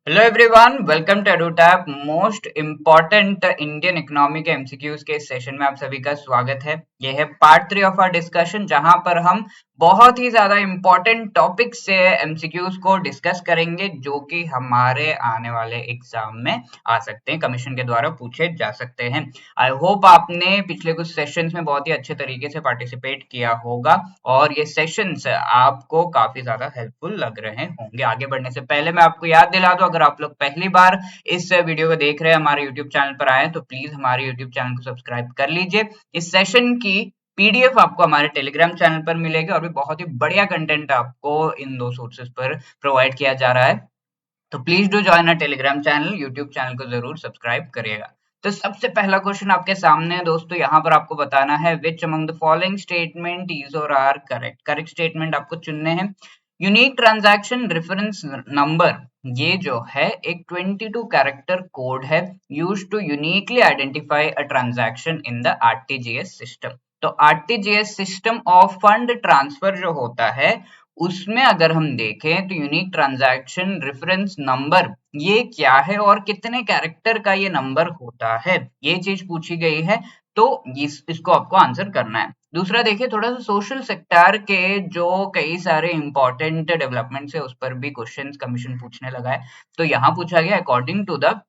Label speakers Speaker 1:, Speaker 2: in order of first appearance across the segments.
Speaker 1: Hello everyone, welcome to Edutap. Most important Indian economy के MCQs के इस सेशन में आप सभी का स्वागत है। यह है पार्ट 3 ऑफ आवर डिस्कशन, जहां पर हम बहुत ही ज्यादा इम्पोर्टेंट टॉपिक से एमसीक्यूज को डिस्कस करेंगे, जो कि हमारे आने वाले एग्जाम में आ सकते हैं, कमीशन के द्वारा पूछे जा सकते हैं। आई होप आपने पिछले कुछ सेशंस में बहुत ही अच्छे तरीके से पार्टिसिपेट किया होगा और ये सेशंस आपको काफी ज्यादा हेल्पफुल लग रहे होंगे। आगे बढ़ने से पहले मैं आपको याद दिला दूं, अगर आप लोग पहली बार इस वीडियो को देख रहे हैं, हमारे यूट्यूब चैनल पर आए, तो प्लीज हमारे यूट्यूब चैनल को सब्सक्राइब कर लीजिए। इस सेशन की पीडीएफ आपको हमारे टेलीग्राम चैनल पर मिलेगी और भी बहुत ही बढ़िया कंटेंट आपको इन दो सोर्सेज पर प्रोवाइड किया जा रहा है। तो please do join a Telegram channel, YouTube channel को जरूर सब्सक्राइब करिएगा। तो सबसे पहला क्वेश्चन आपके सामने है दोस्तों, यहाँ पर आपको बताना है विच among the following statement is और आर करेक्ट। करेक्ट स्टेटमेंट आपको चुनने हैं। यूनिक ट्रांजैक्शन रेफरेंस नंबर, ये जो है एक 22 कैरेक्टर कोड है, used to uniquely identify a transaction in the RTGS system. तो RTGS system of fund transfer जो होता है, उसमें अगर हम देखें तो यूनिक ट्रांजैक्शन रेफरेंस नंबर ये क्या है और कितने कैरेक्टर का ये नंबर होता है, ये चीज पूछी गई है। तो इसको आपको आंसर करना है। दूसरा देखिए, थोड़ा सा सोशल सेक्टर के जो कई सारे इंपॉर्टेंट डेवलपमेंट्स है, उस पर भी क्वेश्चंस कमीशन पूछने लगा है। तो यहाँ पूछा गया, according to the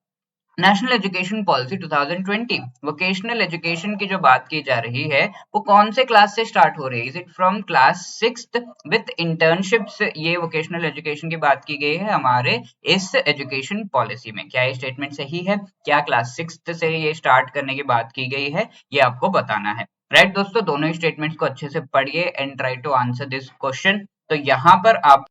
Speaker 1: national education policy 2020, vocational education की जो बात की जा रही है, वो कौन से क्लास से स्टार्ट हो रही है? Is it from class 6th with internships? ये वोकेशनल एजुकेशन की बात की गई है हमारे इस एजुकेशन पॉलिसी में। क्या ये स्टेटमेंट सही है? क्या क्लास 6th से ये स्टार्ट करने की बात की गई है? ये आपको बताना है। राइट दोस्तों, दोनों ही स्टेटमेंट्स को अच्छे से पढ़िए and try to answer this question. तो यहाँ पर आप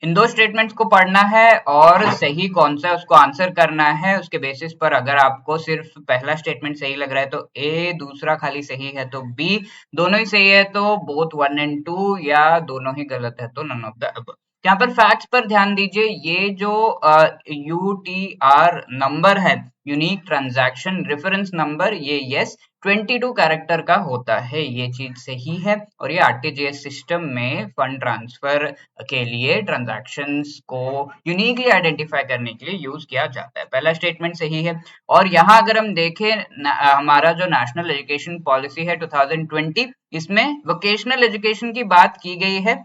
Speaker 1: इन दो स्टेटमेंट्स को पढ़ना है और सही कौन सा है उसको आंसर करना है। उसके बेसिस पर अगर आपको सिर्फ पहला स्टेटमेंट सही लग रहा है तो ए, दूसरा खाली सही है तो बी, दोनों ही सही है तो बोथ 1 एंड 2, या दोनों ही गलत है तो नन ऑफ द अब। यहाँ पर फैक्ट्स पर ध्यान दीजिए। ये जो यूटीआर नंबर है, यूनिक ट्रांजैक्शन रेफरेंस नंबर, ये यस 22 कैरेक्टर का होता है, ये चीज सही है। और ये आरटीजीएस सिस्टम में फंड ट्रांसफर के लिए ट्रांजैक्शंस को यूनिकली आइडेंटिफाई करने के लिए यूज किया जाता है। पहला स्टेटमेंट सही है। और यहाँ अगर हम देखें हमारा जो नेशनल एजुकेशन पॉलिसी है 2020, इसमें वोकेशनल एजुकेशन की बात की गई है।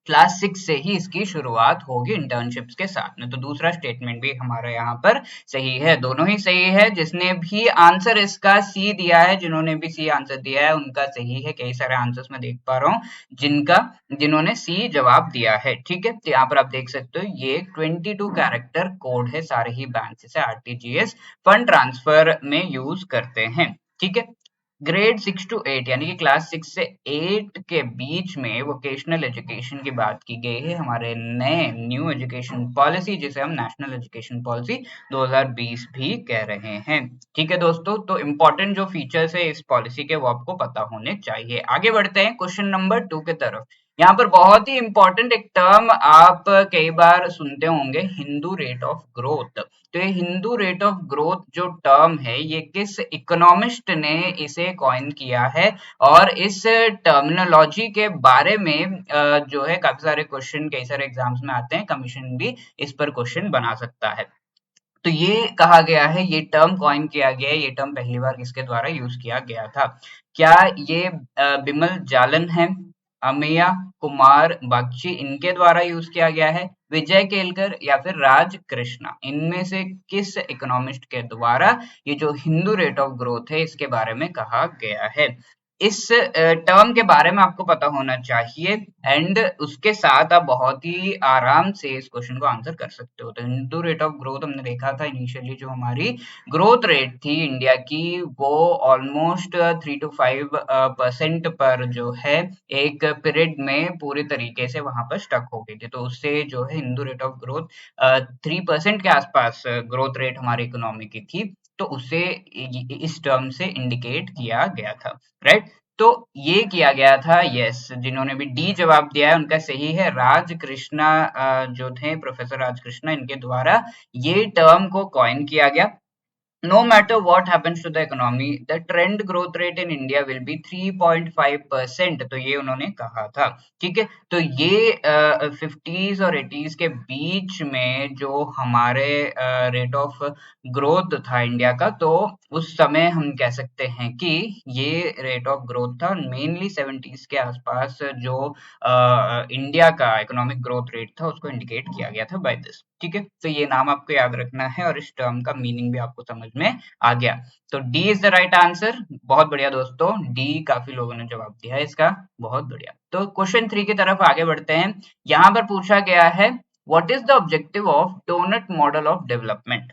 Speaker 1: क्लास 6 से ही इसकी शुरुआत होगी इंटर्नशिप्स के साथ में। तो दूसरा स्टेटमेंट भी हमारा यहाँ पर सही है, दोनों ही सही है। जिसने भी आंसर इसका सी दिया है, जिन्होंने भी सी आंसर दिया है, उनका सही है। कई सारे आंसर्स मैं देख पा रहा हूँ जिन्होंने सी जवाब दिया है। ठीक है, तो यहाँ पर आप देख सकते हो ये 22 कैरेक्टर कोड है, सारे ही बैंक से आरटीजीएस फंड ट्रांसफर में यूज करते हैं। ठीक है, ग्रेड 6 to 8 यानी कि क्लास 6 से 8 के बीच में वोकेशनल एजुकेशन की बात की गई है हमारे नए न्यू एजुकेशन पॉलिसी, जिसे हम नेशनल एजुकेशन पॉलिसी 2020 भी कह रहे हैं। ठीक है दोस्तों, तो इम्पोर्टेंट जो फीचर्स है इस पॉलिसी के, वो आपको पता होने चाहिए। आगे बढ़ते हैं क्वेश्चन नंबर 2 के तरफ। यहाँ पर बहुत ही इंपॉर्टेंट एक टर्म आप कई बार सुनते होंगे, हिंदू रेट ऑफ ग्रोथ। तो ये हिंदू रेट ऑफ ग्रोथ जो टर्म है, ये किस इकोनॉमिस्ट ने इसे कॉइन किया है? और इस टर्मिनोलॉजी के बारे में जो है काफी सारे क्वेश्चन कई सारे एग्जाम्स में आते हैं, कमीशन भी इस पर क्वेश्चन बना सकता है। तो ये कहा गया है, ये टर्म कॉइन किया गया है, ये टर्म पहली बार किसके द्वारा यूज किया गया था? क्या ये बिमल जालन है, अमिया कुमार बागची, इनके द्वारा यूज किया गया है, विजय केलकर, या फिर राज कृष्णा? इनमें से किस इकोनॉमिस्ट के द्वारा ये जो हिंदू रेट ऑफ ग्रोथ है इसके बारे में कहा गया है? इस टर्म के बारे में आपको पता होना चाहिए एंड उसके साथ आप बहुत ही आराम से इस क्वेश्चन को आंसर कर सकते हो। तो हिंदू रेट ऑफ ग्रोथ हमने देखा था इनिशियली, जो हमारी ग्रोथ रेट थी इंडिया की, वो ऑलमोस्ट 3 to 5% पर जो है एक पीरियड में पूरी तरीके से वहां पर स्टक हो गई थी। तो उससे जो है हिंदू रेट ऑफ ग्रोथ 3% के आसपास ग्रोथ रेट हमारी इकोनॉमी की थी, तो उसे इस टर्म से इंडिकेट किया गया था। राइट, तो ये किया गया था। यस, जिन्होंने भी डी जवाब दिया है उनका सही है। राज कृष्णा जो थे, प्रोफेसर राज कृष्णा, इनके द्वारा ये टर्म को कॉइन किया गया। no matter what happens to the economy, the trend growth rate in India will be 3.5%। तो ये उन्होंने कहा था। ठीक है, तो ये 50s और 80s के बीच में जो हमारे रेट ऑफ ग्रोथ था इंडिया का, तो उस समय हम कह सकते हैं कि ये रेट ऑफ ग्रोथ था। मेनली 70s के आसपास जो इंडिया का इकोनॉमिक ग्रोथ रेट था उसको इंडिकेट किया गया था बाय दिस। ठीक है, तो ये नाम आपको याद रखना है और इस टर्म का मीनिंग भी आपको समझ में आ गया। तो D is the right answer. बहुत बढ़िया दोस्तों, डी काफी लोगों ने जवाब दिया है इसका। बहुत बढ़िया। तो क्वेश्चन 3 की तरफ आगे बढ़ते हैं। यहाँ पर पूछा गया है, what is the objective of donut model of development.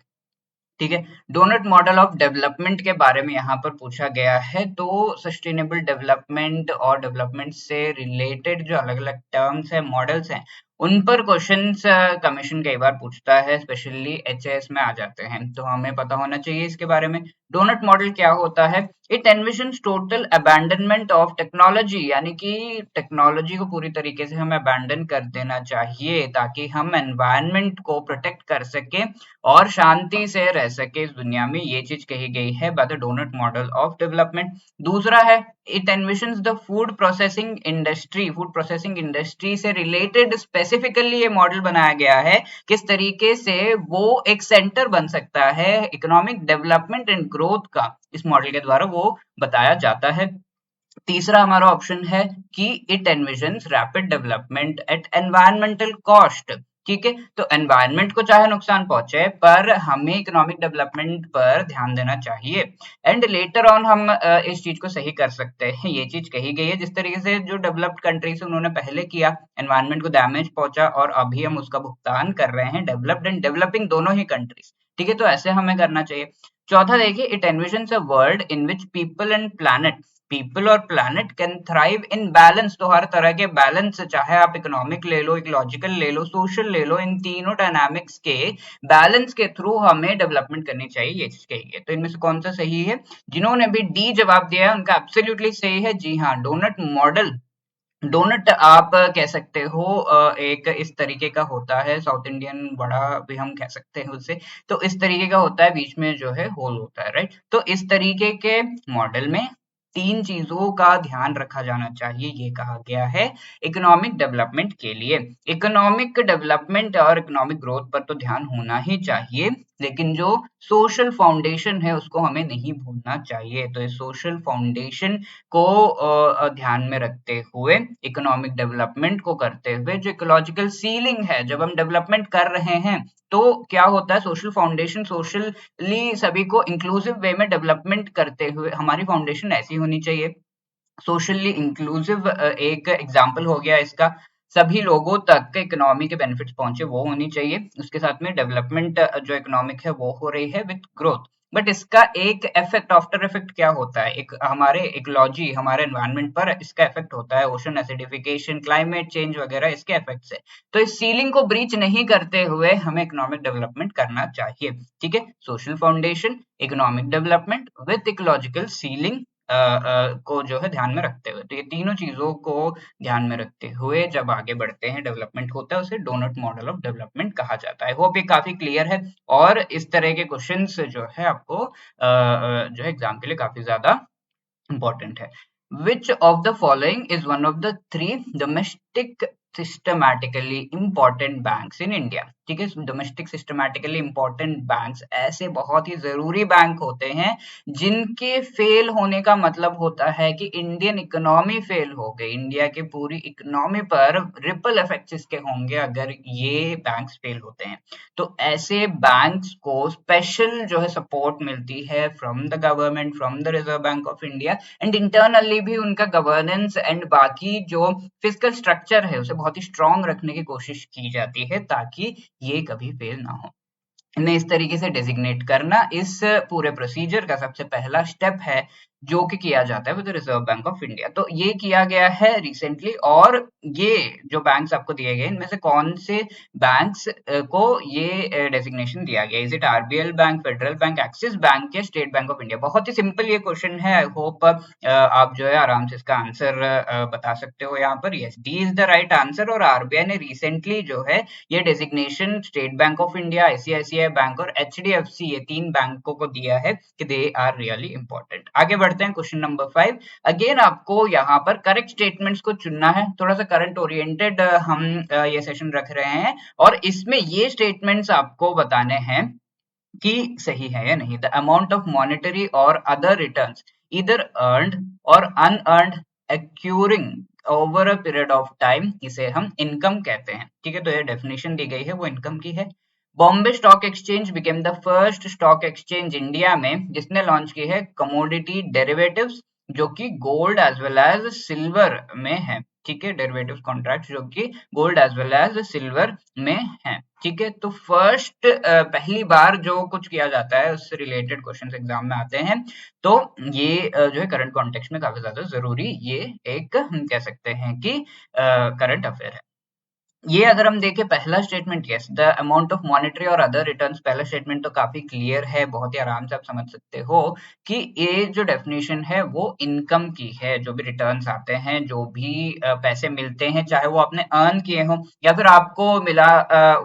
Speaker 1: ठीक है, डोनट मॉडल ऑफ डेवलपमेंट के बारे में यहाँ पर पूछा गया है। तो सस्टेनेबल डेवलपमेंट और डेवलपमेंट से रिलेटेड जो अलग अलग टर्म्स है, मॉडल्स हैं, उन पर क्वेश्चंस कमीशन कई बार पूछता है, स्पेशली एचएएस में आ जाते हैं, तो हमें पता होना चाहिए इसके बारे में। डोनट मॉडल क्या होता है? It envisions total abandonment of technology, यानी कि टेक्नोलॉजी को पूरी तरीके से हमें अबैंडन कर देना चाहिए ताकि हम एनवायरनमेंट को प्रोटेक्ट कर सके और शांति से रह सके इस दुनिया में। ये चीज कही गई है by the donut model of development. दूसरा है, it envisions the food processing industry. Food processing industry से रिलेटेड स्पेसिफिकली ये मॉडल बनाया गया है, किस तरीके से वो एक सेंटर बन सकता है इकोनॉमिक डेवलपमेंट एंड ग्रोथ का, इस मॉडल के द्वारा वो बताया जाता है। तीसरा हमारा ऑप्शन है कि it envisions rapid development at environmental cost. ठीक है, तो एनवायरनमेंट को चाहे नुकसान पहुंचे, पर हमें इकोनॉमिक डेवलपमेंट पर ध्यान देना चाहिए। एंड लेटर ऑन हम इस चीज को सही कर सकते हैं। ये चीज कही गई है, जिस तरीके से जो डेवलप्ड कंट्रीज उन्होंने पहले किया, एनवायरनमेंट को डैमेज पहुंचा और अभी हम उसका भुगतान कर रहे हैं, डेवलप्ड एंड डेवलपिंग दोनों ही कंट्रीज। ठीक है, तो ऐसे हमें करना चाहिए। चौथा देखिए, it envisions a world in which people और planet can thrive in balance. तो हर तरह के बैलेंस, चाहे आप इकोनॉमिक ले लो, इकोलॉजिकल ले लो, सोशल ले लो, इन तीनों डायनामिक्स के बैलेंस के थ्रू हमें डेवलपमेंट करनी चाहिए, ये चीज कही है। तो इनमें से कौन सा सही है? जिन्होंने भी डी जवाब दिया है उनका एब्सोल्युटली सही है। जी हाँ, डोनट मॉडल, डोनट आप कह सकते हो एक इस तरीके का होता है, साउथ इंडियन वड़ा भी हम कह सकते हैं उसे। तो इस तरीके का होता है, बीच में जो है होल होता है, राइट। तो इस तरीके के मॉडल में तीन चीजों का ध्यान रखा जाना चाहिए, ये कहा गया है इकोनॉमिक डेवलपमेंट के लिए। इकोनॉमिक डेवलपमेंट और इकोनॉमिक ग्रोथ पर तो ध्यान होना ही चाहिए, लेकिन जो सोशल फाउंडेशन है उसको हमें नहीं भूलना चाहिए। तो इस सोशल फाउंडेशन को ध्यान में रखते हुए, इकोनॉमिक डेवलपमेंट को करते हुए, जो इकोलॉजिकल सीलिंग है, जब हम डेवलपमेंट कर रहे हैं तो क्या होता है, सोशल फाउंडेशन, सोशली सभी को इंक्लूसिव वे में डेवलपमेंट करते हुए हमारी फाउंडेशन ऐसी होनी चाहिए। सोशली इंक्लूसिव एक एग्जाम्पल हो गया इसका, सभी लोगों तक इकोनॉमी के बेनिफिट्स पहुंचे वो होनी चाहिए। उसके साथ में डेवलपमेंट जो इकोनॉमिक है वो हो रही है विद ग्रोथ। बट इसका एक इफेक्ट, आफ्टर इफेक्ट क्या होता है, एक हमारे इकोलॉजी, हमारे एनवायरनमेंट पर इसका इफेक्ट होता है, ओशन एसिडिफिकेशन, क्लाइमेट चेंज वगैरह इसके इफेक्ट से। तो इस सीलिंग को ब्रीच नहीं करते हुए हमें इकोनॉमिक डेवलपमेंट करना चाहिए। ठीक है, social foundation, economic development with ecological ceiling को जो है ध्यान में रखते हुए, तो ये तीनों चीजों को ध्यान में रखते हुए जब आगे बढ़ते हैं, डेवलपमेंट होता है, उसे डोनट मॉडल ऑफ डेवलपमेंट कहा जाता है। होप ये काफी क्लियर है और इस तरह के क्वेश्चंस जो है आपको जो है एग्जाम के लिए काफी ज्यादा इंपॉर्टेंट है। Which of the following is one of the three domestic systematically important banks in India? ठीक है, डोमेस्टिक सिस्टमैटिकली इंपॉर्टेंट बैंक्स ऐसे बहुत ही जरूरी बैंक होते हैं जिनके फेल होने का मतलब होता है कि इंडियन इकोनॉमी फेल हो गई, इंडिया की पूरी इकोनॉमी पर रिपल इफेक्ट्स इसके होंगे अगर ये बैंक्स फेल होते हैं। तो ऐसे बैंक्स को स्पेशल जो है सपोर्ट मिलती है from the government, from the reserve bank of India, and internally भी उनका गवर्नेंस एंड बाकी जो फिजिकल स्ट्रक्चर है उसे बहुत ही स्ट्रांग रखने की कोशिश की जाती है ताकि ये कभी फेल ना हो। इन्हें इस तरीके से डेजिग्नेट करना इस पूरे प्रोसीजर का सबसे पहला स्टेप है, जो कि किया जाता है with reserve bank of India. तो ये किया गया है रिसेंटली, और ये जो बैंक्स आपको दिए गए इनमें से कौन से बैंक्स को ये डेजिग्नेशन दिया गया? Is it RBL bank, federal bank, axis bank या स्टेट बैंक ऑफ इंडिया? बहुत ही सिंपल ये क्वेश्चन है। आई होप आप जो है आराम से इसका आंसर बता सकते हो यहाँ पर। Yes, D is the right answer. और आरबीआई ने रिसेंटली जो है ये designation state bank of India, ICICI bank और एचडीएफसी, ये 3 बैंकों को दिया है कि दे आर रियली इंपॉर्टेंट। आगे बढ़ते हैं क्वेश्चन नंबर 5। अगेन आपको यहाँ पर करेक्ट स्टेटमेंट्स को चुनना है। थोड़ा सा करंट ओरिएंटेड हम ये सेशन रख रहे हैं, और इसमें ये स्टेटमेंट्स आपको बताने हैं कि सही है या नहीं। द अमाउंट ऑफ मॉनेटरी और अदर रिटर्न्स ईदर अर्न्ड और unearned occurring over a period of time, इसे हम इनकम कहते हैं। ठीक है, तो ये डेफिनेशन दी गई है वो इनकम की है। Bombay stock exchange became the first stock exchange India में जिसने लॉन्च की है कमोडिटी डेरिवेटिव्स, जो कि gold as well as silver में है। ठीक है, डेरिवेटिव कॉन्ट्रैक्ट जो कि gold as well as silver में है। ठीक है, तो फर्स्ट पहली बार जो कुछ किया जाता है उससे रिलेटेड क्वेश्चन एग्जाम में आते हैं, तो ये जो है करंट कॉन्टेक्स्ट में काफी ज्यादा जरूरी ये एक हम कह सकते हैं कि करंट अफेयर है। ये अगर हम देखें पहला statement, yes the amount of monetary और अदर रिटर्न्स, पहला स्टेटमेंट तो काफी क्लियर है, बहुत ही आराम से आप समझ सकते हो कि ये जो डेफिनेशन है वो इनकम की है। जो भी रिटर्न्स आते हैं, जो भी पैसे मिलते हैं, चाहे वो आपने अर्न किए हो या फिर आपको मिला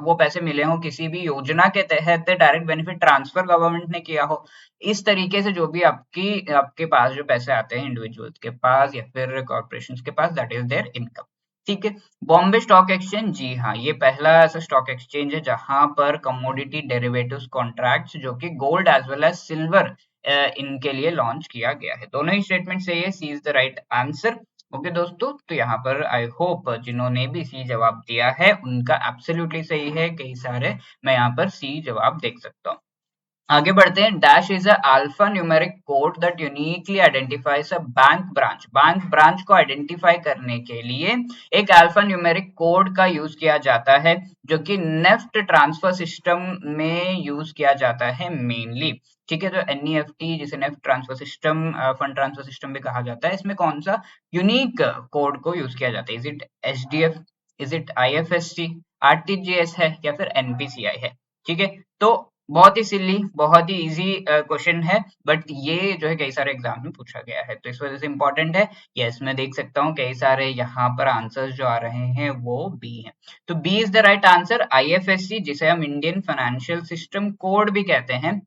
Speaker 1: वो पैसे मिले हो किसी भी योजना के तहत, डायरेक्ट बेनिफिट ट्रांसफर गवर्नमेंट ने किया हो, इस तरीके से जो भी आपके पास जो पैसे आते हैं इंडिविजुअल्स के पास या फिर कॉर्पोरेशन के पास, दैट इज देयर इनकम। ठीक है, बॉम्बे स्टॉक एक्सचेंज, जी हाँ, ये पहला ऐसा स्टॉक एक्सचेंज है जहां पर कमोडिटी डेरिवेटिव्स कॉन्ट्रैक्ट्स जो कि gold as well as silver इनके लिए लॉन्च किया गया है। दोनों ही स्टेटमेंट सही है, C is the right answer. Okay दोस्तों, तो यहाँ पर आई होप जिन्होंने भी सी जवाब दिया है उनका एब्सोल्युटली सही है। कई सारे मैं यहाँ पर सी जवाब देख सकता हूँ। आगे बढ़ते हैं। Dash is alpha numeric code that uniquely identifies a bank branch. Bank branch को आइडेंटिफाई करने के लिए एक अल्फा न्यूमेरिक कोड का यूज किया जाता है, जो कि नेफ्ट ट्रांसफर सिस्टम में यूज किया जाता है मेनली। ठीक है, तो एनईएफटी जिसे NEFT transfer system, fund transfer system भी कहा जाता है, इसमें कौन सा यूनिक कोड को यूज किया जाता है? Is it HDF, is it IFSC, RTGS है या फिर एनपीसीआई है? ठीक है, तो बहुत ही सिली, बहुत ही इजी क्वेश्चन है, बट ये जो है कई सारे एग्जाम में पूछा गया है, तो इस वजह से इंपॉर्टेंट है। यस, मैं देख सकता हूँ कई सारे यहाँ पर आंसर्स जो आ रहे हैं वो बी हैं, तो B is the right answer. IFSC, जिसे हम इंडियन फाइनेंशियल सिस्टम कोड भी कहते हैं,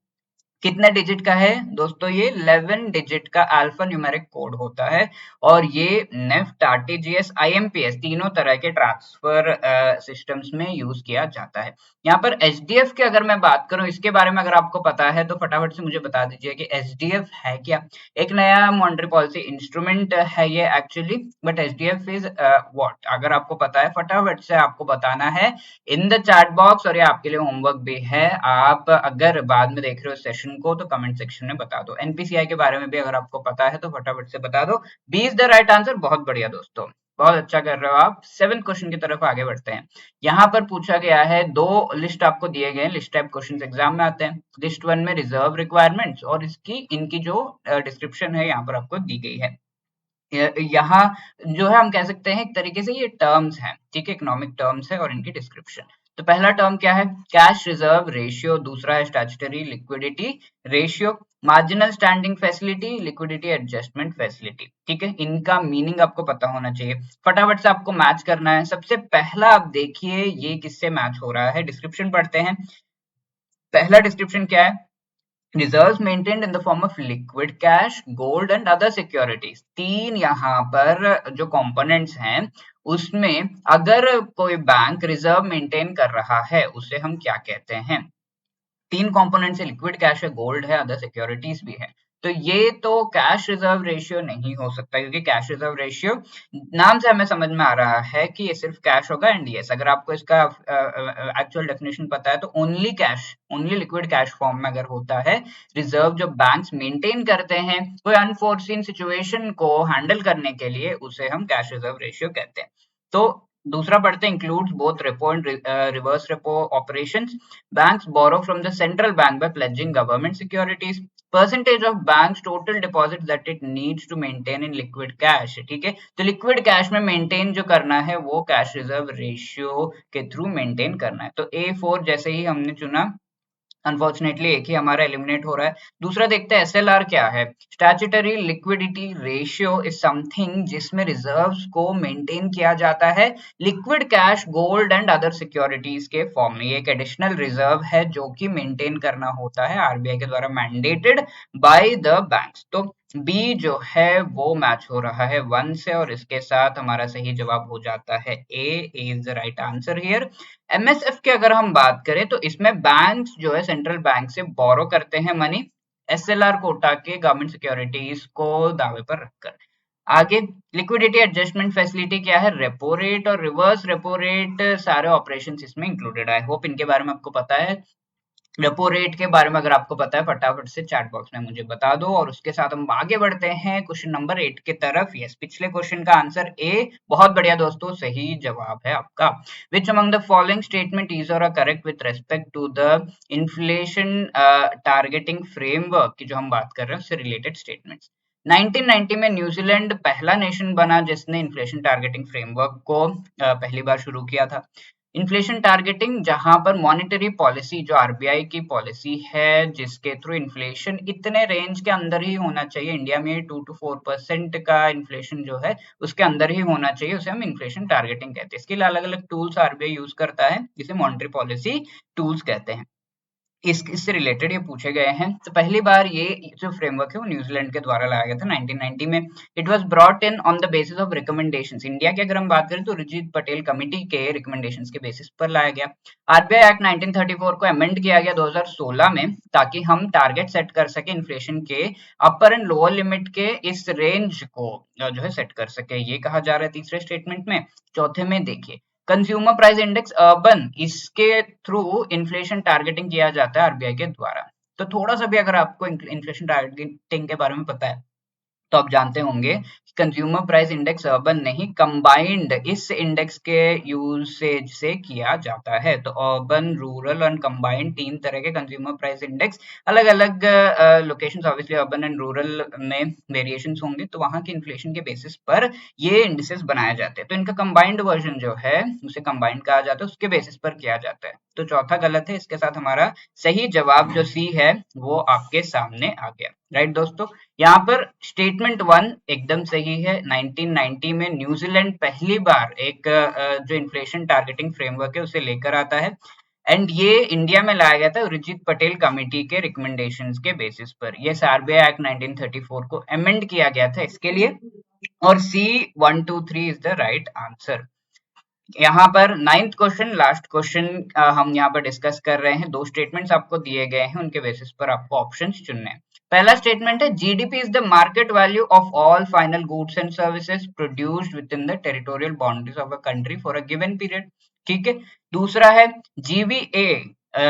Speaker 1: कितने डिजिट का है दोस्तों? ये 11 डिजिट का अल्फा न्यूमेरिक कोड होता है, और ये नेफ्ट, आरटीजीएस, आईएमपीएस तीनों तरह के ट्रांसफर सिस्टम्स में यूज किया जाता है। यहाँ पर एचडीएफ की अगर मैं बात करूं, इसके बारे में अगर आपको पता है तो फटाफट से मुझे बता दीजिए कि एचडीएफ है क्या। एक नया मॉनेटरी पॉलिसी इंस्ट्रूमेंट है ये actually, but HDF is what? अगर आपको पता है फटाफट से आपको बताना है इन द चैट बॉक्स, और ये आपके लिए होमवर्क भी है। आप अगर बाद में देख रहे हो सेशन को तो कमेंट सेक्शन में बता दो। एनपीसीआई के बारे में भी अगर आपको पता है तो फटाफट से बता दो। B is the right answer. बहुत बढ़िया दोस्तों, बहुत अच्छा कर रहे हो आप। 7th क्वेश्चन की तरफ आगे बढ़ते हैं। यहाँ पर पूछा गया है, दो लिस्ट आपको दिए गए हैं, लिस्ट टाइप क्वेश्चन एग्जाम में आते हैं। लिस्ट 1 में रिजर्व रिक्वायरमेंट्स और इनकी जो डिस्क्रिप्शन है यहाँ पर आपको दी गई है। यहाँ जो है हम कह सकते हैं एक तरीके से ये टर्म्स हैं, ठीक है, इकोनॉमिक टर्म्स है और इनकी डिस्क्रिप्शन। तो पहला टर्म क्या है? Cash reserve ratio. दूसरा है statutory liquidity ratio, marginal standing facility, liquidity adjustment facility. ठीक है, इनका मीनिंग आपको पता होना चाहिए। फटाफट से आपको मैच करना है। सबसे पहला आप देखिए ये किससे मैच हो रहा है, डिस्क्रिप्शन पढ़ते हैं। पहला डिस्क्रिप्शन क्या है? Reserves maintained in the form of liquid cash, gold and other securities. तीन यहाँ पर जो कंपोनेंट्स हैं उसमें अगर कोई बैंक रिजर्व मेंटेन कर रहा है उसे हम क्या कहते हैं? तीन कंपोनेंट्स है, लिक्विड कैश है, गोल्ड है, अदर सिक्योरिटीज भी है। तो ये तो कैश रिजर्व रेशियो नहीं हो सकता, क्योंकि कैश रिजर्व रेशियो नाम से हमें समझ में आ रहा है कि ये सिर्फ कैश होगा। एंड यस, अगर आपको इसका एक्चुअल डेफिनेशन पता है तो only cash, only liquid cash form में अगर होता है रिजर्व जो बैंक्स मेंटेन करते हैं कोई अनफोर्सीन सिचुएशन को हैंडल करने के लिए, उसे हम कैश रिजर्व रेशियो कहते हैं। तो दूसरा पढ़ते हैं, includes both repo and reverse repo operations. Banks borrow from the central bank by pledging government securities. Percentage of banks total deposit that it needs to maintain in liquid cash, ठीक है। तो liquid cash में maintain जो करना है वो cash reserve ratio के through maintain करना है। तो A4 जैसे ही हमने चुना, अनफॉर्चुनेटली एक ही हमारा एलिमिनेट हो रहा है। दूसरा देखते हैं एसएलआर क्या है। Statutory liquidity ratio is something जिसमें रिजर्व्स को मेंटेन किया जाता है liquid cash, gold and other securities के फॉर्म में। ये एक एडिशनल रिजर्व है जो कि मेंटेन करना होता है आरबीआई के द्वारा मैंडेटेड बाय द बैंक्स। तो बी जो है वो मैच हो रहा है 1 से, और इसके साथ हमारा सही जवाब हो जाता है A is the right answer here. MSF की अगर हम बात करें तो इसमें बैंक्स जो है सेंट्रल बैंक से बोरो करते हैं मनी एसएलआर कोटा के गवर्नमेंट सिक्योरिटीज को दावे पर रखकर। आगे लिक्विडिटी एडजस्टमेंट फैसिलिटी क्या है, रेपो रेट और रिवर्स रेपो रेट सारे ऑपरेशंस इसमें इंक्लूडेड है। आई होप इनके बारे में आपको पता है। रेपो रेट के बारे में अगर आपको पता है फटाफट से चैट बॉक्स में मुझे बता दो, और उसके साथ हम आगे बढ़ते हैं क्वेश्चन नंबर 8 की तरफ। यस, पिछले क्वेश्चन का आंसर ए, बहुत बढ़िया दोस्तों, सही जवाब है आपका। Which among the following statement is or correct with respect to the inflation targeting framework की जो हम बात कर रहे हैं उससे रिलेटेड स्टेटमेंट्स। 1990 में न्यूजीलैंड पहला नेशन बना जिसने इन्फ्लेशन टारगेटिंग फ्रेमवर्क को पहली बार शुरू किया था। इन्फ्लेशन टारगेटिंग जहां पर मॉनेटरी पॉलिसी जो आरबीआई की पॉलिसी है जिसके थ्रू इन्फ्लेशन इतने रेंज के अंदर ही होना चाहिए, इंडिया में 2 to 4% का इन्फ्लेशन जो है उसके अंदर ही होना चाहिए, उसे हम इन्फ्लेशन टारगेटिंग कहते हैं। इसके लिए अलग अलग टूल्स आरबीआई यूज करता है जिसे मॉनेटरी पॉलिसी टूल्स कहते हैं। इससे रिलेटेड ये पूछे गए हैं। तो पहली बार ये जो फ्रेमवर्क है वो न्यूजीलैंड के द्वारा लाया गया था 1990 में। It was brought in on the basis of recommendations. India की अगर हम बात करें तो उर्जित पटेल कमेटी के रिकमेंडेशंस के बेसिस पर लाया गया। आरबीआई एक्ट 1934 को अमेंड किया गया 2016 में ताकि हम टारगेट सेट कर सके इन्फ्लेशन के अपर एंड लोअर लिमिट के इस रेंज को जो है सेट कर सके, ये कहा जा रहा है तीसरे स्टेटमेंट में। चौथे में देखिए कंज्यूमर प्राइस इंडेक्स अर्बन, इसके थ्रू इन्फ्लेशन टारगेटिंग किया जाता है आरबीआई के द्वारा। तो थोड़ा सा भी अगर आपको इन्फ्लेशन टारगेटिंग के बारे में पता है तो आप जानते होंगे कंज्यूमर प्राइस इंडेक्स अर्बन नहीं, कंबाइंड इस इंडेक्स के यूसेज से किया जाता है। तो अर्बन, रूरल और कंबाइंड 3 तरह के कंज्यूमर प्राइस इंडेक्स, अलग अलग locations, obviously urban and rural में वेरिएशंस होंगे, तो वहां के इन्फ्लेशन के बेसिस पर ये इंडिसेस बनाए जाते हैं। तो इनका कंबाइंड वर्जन जो है उसे कंबाइंड कहा जाता है, उसके बेसिस पर किया जाता है। तो चौथा गलत है, इसके साथ हमारा सही जवाब जो सी है वो आपके सामने आ गया। राइट दोस्तों, यहाँ पर स्टेटमेंट 1 एकदम सही है। 1990 में न्यूजीलैंड पहली बार एक जो इन्फ्लेशन टारगेटिंग फ्रेमवर्क है उसे लेकर आता है, एंड ये इंडिया में लाया गया था उर्जित पटेल कमेटी के रिकमेंडेशंस के बेसिस पर। ये आरबीआई एक्ट 1934 को अमेंड किया गया था इसके लिए, और सी 1 2 3 इज द राइट आंसर। यहाँ पर 9th क्वेश्चन, लास्ट क्वेश्चन हम यहाँ पर डिस्कस कर रहे हैं। 2 स्टेटमेंट्स आपको दिए गए हैं, उनके बेसिस पर आपको ऑप्शंस चुनने हैं। पहला स्टेटमेंट है GDP is the market value of all final goods and services produced with in the territorial boundaries of a country for a given period, ठीक है। दूसरा है जीवीए,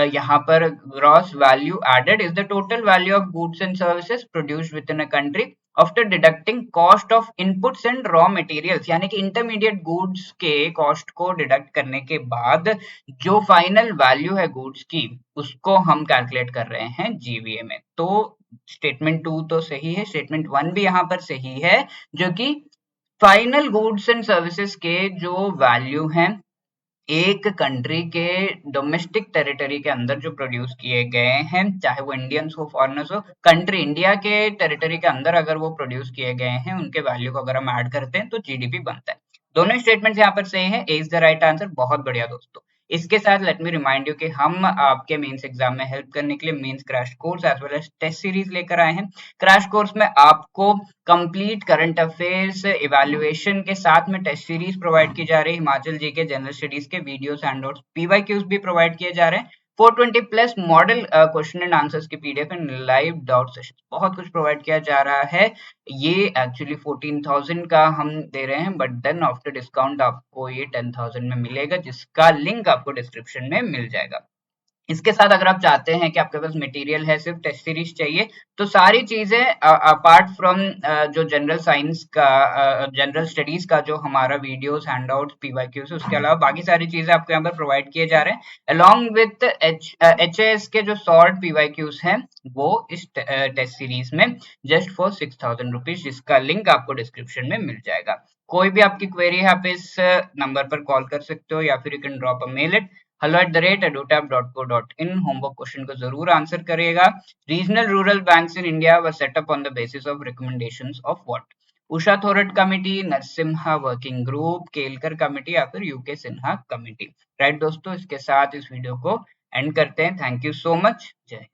Speaker 1: यहाँ पर gross value added is the total value of goods and services produced with in a country after deducting cost of inputs and raw materials, यानी कि intermediate goods के cost को डिडक्ट करने के बाद जो फाइनल वैल्यू है गुड्स की उसको हम कैलकुलेट कर रहे हैं जीवीए में। तो स्टेटमेंट 2 तो सही है, स्टेटमेंट 1 भी यहाँ पर सही है, जो कि फाइनल गुड्स एंड सर्विसेज के जो वैल्यू हैं एक कंट्री के डोमेस्टिक टेरिटरी के अंदर जो प्रोड्यूस किए गए हैं, चाहे वो इंडियंस हो फॉरेनर्स हो, कंट्री इंडिया के टेरिटरी के अंदर अगर वो प्रोड्यूस किए गए हैं उनके वैल्यू को अगर हम ऐड करते हैं तो जीडीपी बनता है। दोनों स्टेटमेंट्स यहाँ पर सही है, A is the right answer. बहुत बढ़िया दोस्तों, इसके साथ लेट मी रिमाइंड यू कि हम आपके मेंस एग्जाम में हेल्प करने के लिए mains crash course as well as test series लेकर आए हैं। क्रैश कोर्स में आपको कंप्लीट करंट अफेयर्स इवैल्यूएशन के साथ में टेस्ट सीरीज प्रोवाइड की जा रही है, हिमाचल जीके जनरल स्टडीज के वीडियोस हैंडआउट्स पीवाईक्यूज भी प्रोवाइड किए जा रहे हैं, 420 plus model question and answers की PDF and live doubt session, बहुत कुछ प्रोवाइड किया जा रहा है। ये एक्चुअली 14,000 का हम दे रहे हैं, बट देन आफ्टर डिस्काउंट आपको ये 10,000 में मिलेगा, जिसका लिंक आपको डिस्क्रिप्शन में मिल जाएगा। इसके साथ अगर आप चाहते हैं कि आपके पास मटेरियल है, सिर्फ टेस्ट सीरीज चाहिए, तो सारी चीजें अपार्ट फ्रॉम जो जनरल साइंस का, जनरल स्टडीज का जो हमारा वीडियोस, हैंडआउट्स, पीवाईक्यूज, उसके अलावा बाकी सारी चीजें आपको यहाँ पर प्रोवाइड किए जा रहे हैं अलोंग विथ एच के जो शॉर्ट पीवाईक्यूज हैं वो इस टेस्ट सीरीज में, जस्ट फॉर 6,000 रुपीज, जिसका लिंक आपको डिस्क्रिप्शन में मिल जाएगा। कोई भी आपकी क्वेरी है, आप इस नंबर पर कॉल कर सकते हो या फिर you can drop a mail at hello@edutap.co.in। Homework question को जरूर आंसर करिएगा। Regional rural banks in India were set up on the basis of recommendations of what? Usha Thorat committee, Narasimham working group, Kelkar committee या फिर यूके सिन्हा कमिटी। राइट दोस्तों, इसके साथ इस video को एंड करते हैं। Thank you so much. जय